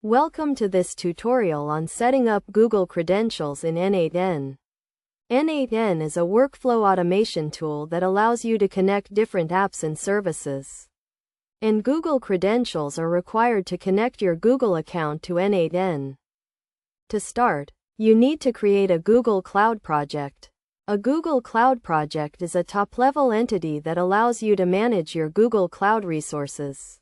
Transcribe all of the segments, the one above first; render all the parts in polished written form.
Welcome to this tutorial on setting up Google credentials in N8N. N8N is a workflow automation tool that allows you to connect different apps and services. And Google credentials are required to connect your Google account to N8N. To start, you need to create a Google Cloud project. A Google Cloud project is a top-level entity that allows you to manage your Google Cloud resources.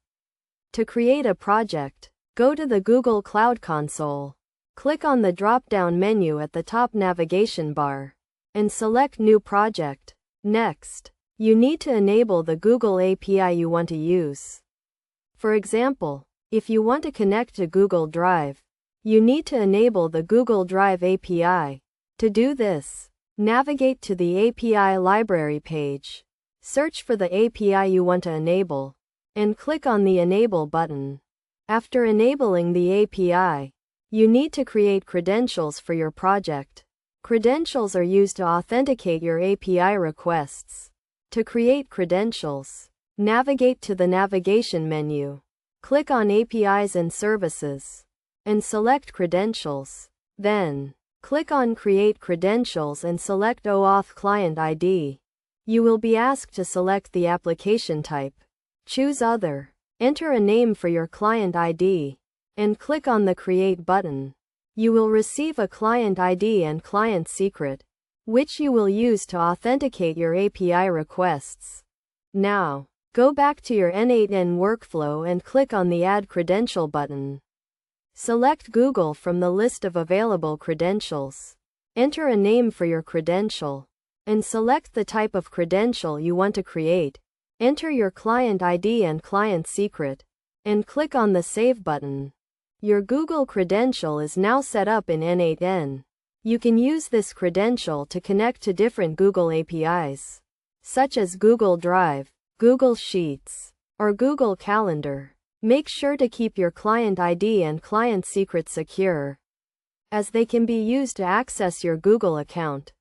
To create a project, go to the Google Cloud Console. Click on the drop-down menu at the top navigation bar, and select New Project. Next, you need to enable the Google API you want to use. For example, if you want to connect to Google Drive, you need to enable the Google Drive API. To do this, navigate to the API library page. Search for the API you want to enable, and click on the Enable button. After enabling the API, you need to create credentials for your project. Credentials are used to authenticate your API requests. To create credentials, navigate to the navigation menu. Click on APIs and Services, and select Credentials. Then, click on Create Credentials and select OAuth Client ID. You will be asked to select the application type. Choose Other. Enter a name for your client ID, and click on the Create button. You will receive a client ID and client secret, which you will use to authenticate your API requests. Now, go back to your N8N workflow and click on the Add Credential button. Select Google from the list of available credentials. Enter a name for your credential, and select the type of credential you want to create. Enter your client ID and client secret, and click on the Save button. Your Google credential is now set up in N8N. You can use this credential to connect to different Google APIs, such as Google Drive, Google Sheets, or Google Calendar. Make sure to keep your client ID and client secret secure, as they can be used to access your Google account.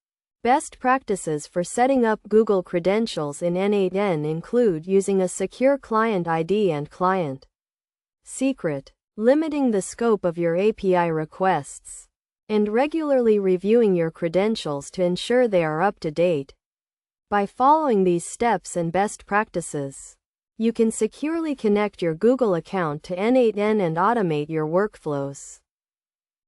Best practices for setting up Google credentials in N8N include using a secure client ID and client secret, limiting the scope of your API requests, and regularly reviewing your credentials to ensure they are up to date. By following these steps and best practices, you can securely connect your Google account to N8N and automate your workflows.